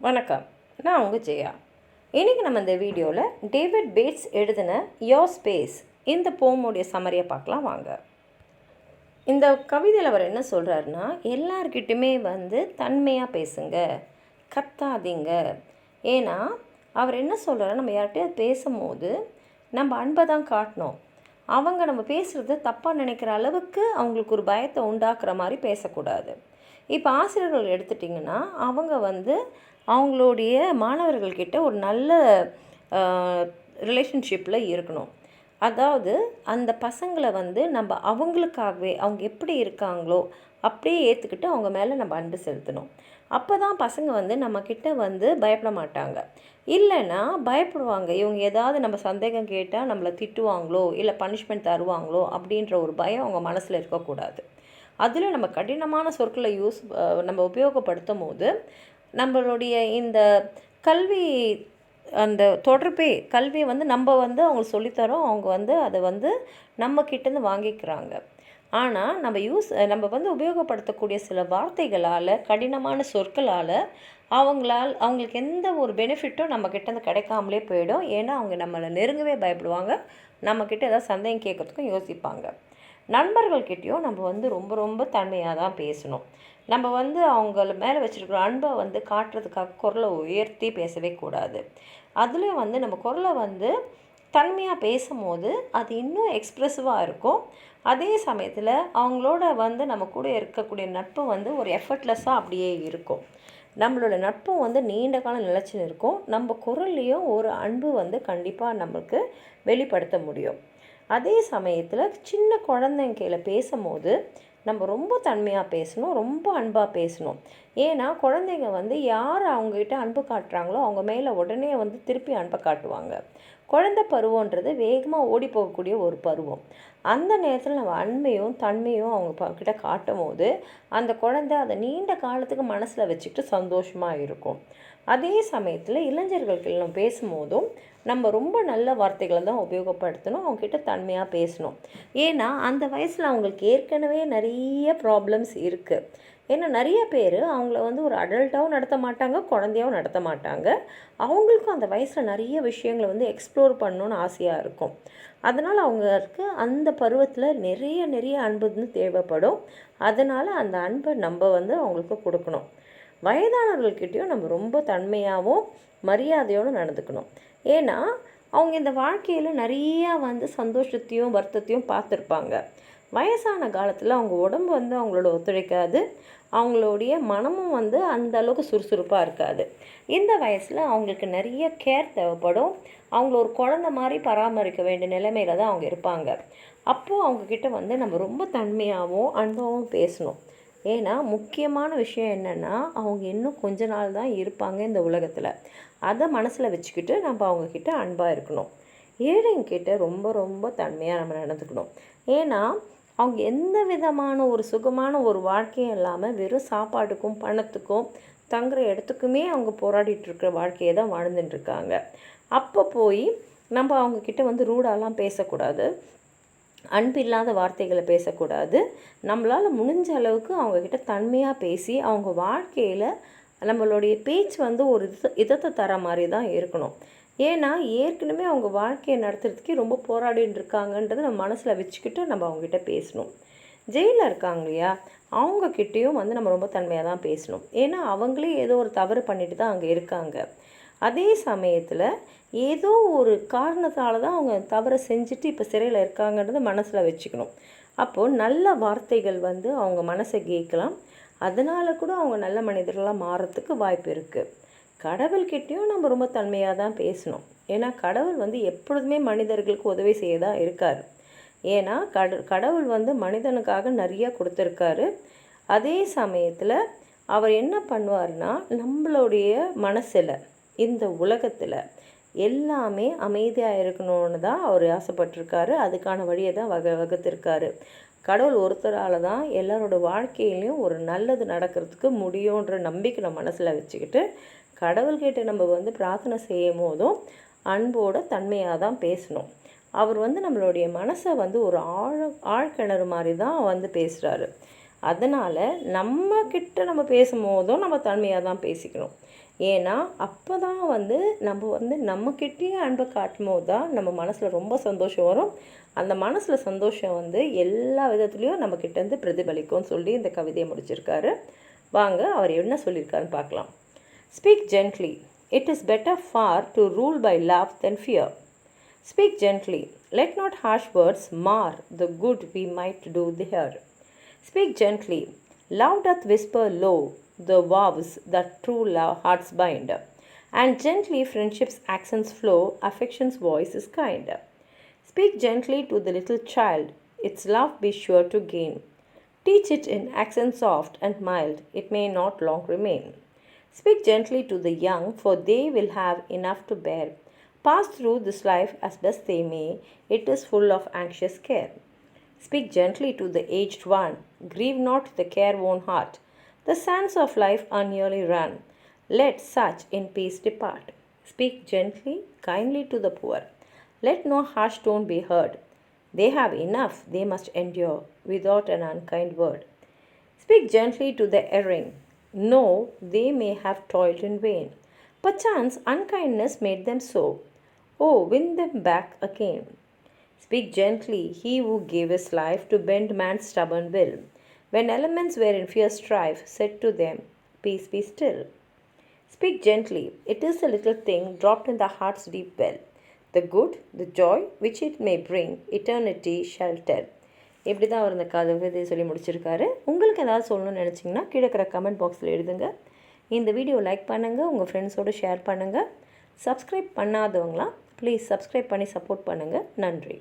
வணக்கம். நான் உங்கள் ஜெயா. இன்றைக்கி நம்ம இந்த வீடியோவில் டேவிட் பேட்ஸ் எழுதின யோர் ஸ்பேஸ் இந்த போமுடைய சம்மரியை பார்க்கலாம் வாங்க. இந்த கவிதையில் அவர் என்ன சொல்கிறாருன்னா, எல்லார்கிட்டையுமே தன்மையாக பேசுங்க, கத்தாதீங்க. ஏன்னா அவர் என்ன சொல்கிறாரு, நம்ம யார்கிட்டயாவது பேசும்போது நம்ம அன்பை தான் காட்டணும். அவங்க நம்ம பேசுகிறது தப்பாக நினைக்கிற அளவுக்கு அவங்களுக்கு ஒரு பயத்தை உண்டாக்குற மாதிரி பேசக்கூடாது. இப்போ ஆசிரியர்கள் எடுத்துட்டிங்கன்னா, அவங்க அவங்களுடைய மாணவர்கள்கிட்ட ஒரு நல்ல ரிலேஷன்ஷிப்பில் இருக்கணும். அதாவது அந்த பசங்களை நம்ம அவங்களுக்காகவே அவங்க எப்படி இருக்காங்களோ அப்படியே ஏற்றுக்கிட்டு அவங்க மேலே நம்ம அன்பு செலுத்தணும். அப்போ தான் பசங்க நம்மக்கிட்ட பயப்பட மாட்டாங்க. இல்லைன்னா பயப்படுவாங்க. இவங்க ஏதாவது நம்ம சந்தேகம் கேட்டால் நம்மளை திட்டுவாங்களோ இல்லை பனிஷ்மெண்ட் தருவாங்களோ அப்படின்ற ஒரு பயம் அவங்க மனசில் இருக்கக்கூடாது. அதில் நம்ம கடினமான சொற்களை நம்ம உபயோகப்படுத்தும் போது நம்மளுடைய இந்த கல்வி அந்த தொடர்பே கல்வியை நம்ம அவங்களுக்கு சொல்லித்தரோம். அவங்க அதை நம்மக்கிட்டேருந்து வாங்கிக்கிறாங்க. ஆனால் நம்ம உபயோகப்படுத்தக்கூடிய சில வார்த்தைகளால், கடினமான சொற்களால் அவங்களுக்கு எந்த ஒரு பெனிஃபிட்டும் நம்மக்கிட்டேருந்து கிடைக்காமலே போயிடும். ஏன்னா அவங்க நம்மளை நெருங்கவே பயப்படுவாங்க. நம்மக்கிட்ட ஏதாவது சந்தேகம் கேட்குறதுக்கும் யோசிப்பாங்க. நண்பர்கள்கிட்டையும் நம்ம ரொம்ப ரொம்ப தன்மையாக தான் பேசணும். நம்ம அவங்கள மேலே வச்சுருக்கிற அன்பை காட்டுறதுக்காக குரலை உயர்த்தி பேசவே கூடாது. அதுலேயும் நம்ம குரலை தன்மையாக பேசும்போது அது இன்னும் எக்ஸ்ப்ரெசிவாக இருக்கும். அதே சமயத்தில் அவங்களோட நம்ம கூட இருக்கக்கூடிய நட்பு ஒரு எஃபர்ட்லெஸ்ஸாக அப்படியே இருக்கும். நம்மளோட நட்பும் நீண்ட காலம் நிலச்சின்னு இருக்கும். நம்ம குரல்லையும் ஒரு அன்பு கண்டிப்பாக நம்மளுக்கு வெளிப்படுத்த முடியும். அதே சமயத்தில் சின்ன குழந்தைங்க கையில் பேசும்போது நம்ம ரொம்ப தன்மையாக பேசணும், ரொம்ப அன்பாக பேசணும். ஏன்னா குழந்தைங்க யார் அவங்ககிட்ட அன்பு காட்டுறாங்களோ அவங்க மேலே உடனே திருப்பி அன்பை காட்டுவாங்க. குழந்தை பருவன்றது வேகமாக ஓடி போகக்கூடிய ஒரு பருவம். அந்த நேரத்தில் நம்ம அன்பையும் தன்மையும் அவங்க கிட்ட காட்டும் போது அந்த குழந்தை அதை நீண்ட காலத்துக்கு மனசில் வச்சுக்கிட்டு சந்தோஷமாக இருக்கும். அதே சமயத்தில் இளைஞர்களுக்கு நம்ம பேசும்போதும் நம்ம ரொம்ப நல்ல வார்த்தைகளை தான் உபயோகப்படுத்தணும். அவங்கக்கிட்ட தன்மையாக பேசணும். ஏன்னா அந்த வயசில் அவங்களுக்கு ஏற்கனவே நிறைய ப்ராப்ளம்ஸ் இருக்குது. ஏன்னா நிறைய பேர் அவங்கள ஒரு அடல்ட்டாகவும் நடத்த மாட்டாங்க, குழந்தையாகவும் நடத்த மாட்டாங்க. அவங்களுக்கும் அந்த வயசில் நிறைய விஷயங்களை எக்ஸ்ப்ளோர் பண்ணணுன்னு ஆசையாக இருக்கும். அதனால் அவங்களுக்கு அந்த பருவத்தில் நிறைய அன்பு தேவைப்படும். அதனால் அந்த அன்பை நம்ம அவங்களுக்கு கொடுக்கணும். வயதானவர்கள்கிட்டையும் நம்ம ரொம்ப தன்மையாகவும் மரியாதையோடு நடந்துக்கணும். ஏன்னா அவங்க இந்த வாழ்க்கையில் நிறையா சந்தோஷத்தையும் வருத்தத்தையும் பார்த்துருப்பாங்க. வயசான காலத்தில் அவங்க உடம்பு அவங்களோட ஒத்துழைக்காது, அவங்களுடைய மனமும் அந்த அளவுக்கு சுறுசுறுப்பாக இருக்காது. இந்த வயசில் அவங்களுக்கு நிறைய கேர் தேவைப்படும். அவங்கள ஒரு குழந்தை மாதிரி பராமரிக்க வேண்டிய நிலைமையில் தான் அவங்க இருப்பாங்க. அப்போது அவங்கக்கிட்ட நம்ம ரொம்ப தன்மையாகவும் அன்பாகவும் பேசணும். ஏன்னா முக்கியமான விஷயம் என்னென்னா, அவங்க இன்னும் கொஞ்ச நாள் தான் இருப்பாங்க இந்த உலகத்தில். அதை மனசில் வச்சுக்கிட்டு நம்ம அவங்கக்கிட்ட அன்பாக இருக்கணும். ஏழைங்கிட்ட ரொம்ப ரொம்ப தன்மையாக நம்ம நடந்துக்கணும். ஏன்னா அவங்க எந்த விதமான ஒரு சுகமான ஒரு வாழ்க்கையும் இல்லாமல் வெறும் சாப்பாட்டுக்கும் பணத்துக்கும் தங்குற இடத்துக்குமே அவங்க போராடிட்டுருக்கிற வாழ்க்கையை தான் வாழ்ந்துட்டுருக்காங்க. அப்போ போய் நம்ம அவங்கக்கிட்ட ரூடாலாம் பேசக்கூடாது, அன்பில்லாத வார்த்தைகளை பேசக்கூடாது. நம்மளால் முடிஞ்ச அளவுக்கு அவங்கக்கிட்ட தன்மையாக பேசி அவங்க வாழ்க்கையில் நம்மளுடைய பேச்சு ஒரு இதத்தை தர மாதிரி தான் இருக்கணும். ஏன்னா ஏற்கனவே அவங்க வாழ்க்கையை நடத்துறதுக்கே ரொம்ப போராடின்னு இருக்காங்கன்றதை நம்ம மனசில் வச்சுக்கிட்டு நம்ம அவங்ககிட்ட பேசணும். ஜெயிலில் இருக்காங்க இல்லையா, அவங்கக்கிட்டேயும் நம்ம ரொம்ப தன்மையாக தான் பேசணும். ஏன்னா அவங்களே ஏதோ ஒரு தவறு பண்ணிட்டு தான் அங்கே இருக்காங்க. அதே சமயத்தில் ஏதோ ஒரு காரணத்தால் தான் அவங்க தவறை செஞ்சுட்டு இப்போ சிறையில் இருக்காங்கன்றதை மனசில் வச்சுக்கணும். அப்போது நல்ல வார்த்தைகள் அவங்க மனசை கேட்கலாம். அதனால் கூட அவங்க நல்ல மனிதர்களாக மாறத்துக்கு வாய்ப்பு இருக்குது. கடவுள்கிட்டையும் நம்ம ரொம்ப தன்மையாக தான் பேசணும். ஏன்னா கடவுள் எப்பொழுதுமே மனிதர்களுக்கு உதவி செய்ய தான் இருக்கார். ஏன்னா கடவுள் மனிதனுக்காக நிறையா கொடுத்துருக்காரு. அதே சமயத்தில் அவர் என்ன பண்ணுவார்னா, நம்மளுடைய மனசில் இந்த உலகத்தில் எல்லாமே அமைதியாக இருக்கணும்னு தான் அவர் ஆசைப்பட்டிருக்காரு. அதுக்கான வழியை தான் வகுத்திருக்காரு. கடவுள் ஒருத்தரால் தான் எல்லாரோட வாழ்க்கையிலையும் ஒரு நல்லது நடக்கிறதுக்கு முடியுன்ற நம்பிக்கை நம்ம மனசில் வச்சுக்கிட்டு கடவுள்கிட்ட நம்ம பிரார்த்தனை செய்யும் போதும் அன்போட தன்மையாக தான் பேசணும். அவர் நம்மளுடைய மனசை ஒரு ஆழ்கிணறு மாதிரி தான் பேசுகிறாரு. அதனால் நம்ம பேசும்போதும் நம்ம தன்மையாக தான் பேசிக்கணும். ஏன்னா அப்போ தான் நம்மக்கிட்டேயே அன்பை காட்டும் போது தான் நம்ம மனசில் ரொம்ப சந்தோஷம் வரும். அந்த மனசில் சந்தோஷம் எல்லா விதத்துலேயும் நம்மக்கிட்டேருந்து பிரதிபலிக்கும்னு சொல்லி இந்த கவிதையை முடிச்சிருக்காரு. வாங்க அவர் என்ன சொல்லியிருக்காருன்னு பார்க்கலாம். Speak gently. It is better far to rule by love than fear. Speak gently. Let not harsh words mar the good we might do there. Speak gently. Love doth whisper low the vows that true love hearts bind. And gently friendship's accents flow, affection's voice is kind. Speak gently to the little child, its love be sure to gain. Teach it in accents soft and mild, it may not long remain. Speak gently to the young, for they will have enough to bear. Pass through this life as best they may, it is full of anxious care. Speak gently to the aged one, grieve not the careworn heart. The sands of life are nearly run, let such in peace depart. Speak gently, kindly to the poor, let no harsh tone be heard. They have enough, they must endure, without an unkind word. Speak gently to the erring, no, they may have toiled in vain. Perchance unkindness made them so, oh, win them back again. Speak gently, he who gave his life to bend man's stubborn will. When elements were in fierce strife, said to them, peace be still. Speak gently, it is a little thing dropped in the heart's deep well. The good, the joy which it may bring, eternity shall tell. இப்படி தான் அவர் இந்த கவிதை சொல்லி முடிச்சிருக்காரு. உங்களுக்கு ஏதாவது சொல்லணும்னு நினச்சிங்கன்னா கீழே இருக்கிற கமெண்ட் பாக்ஸில் எழுதுங்க. இந்த வீடியோ லைக் பண்ணுங்கள், உங்கள் ஃப்ரெண்ட்ஸோடு ஷேர் பண்ணுங்கள். சப்ஸ்கிரைப் பண்ணாதவங்களாம் ப்ளீஸ் சப்ஸ்கிரைப் பண்ணி சப்போர்ட் பண்ணுங்கள். நன்றி.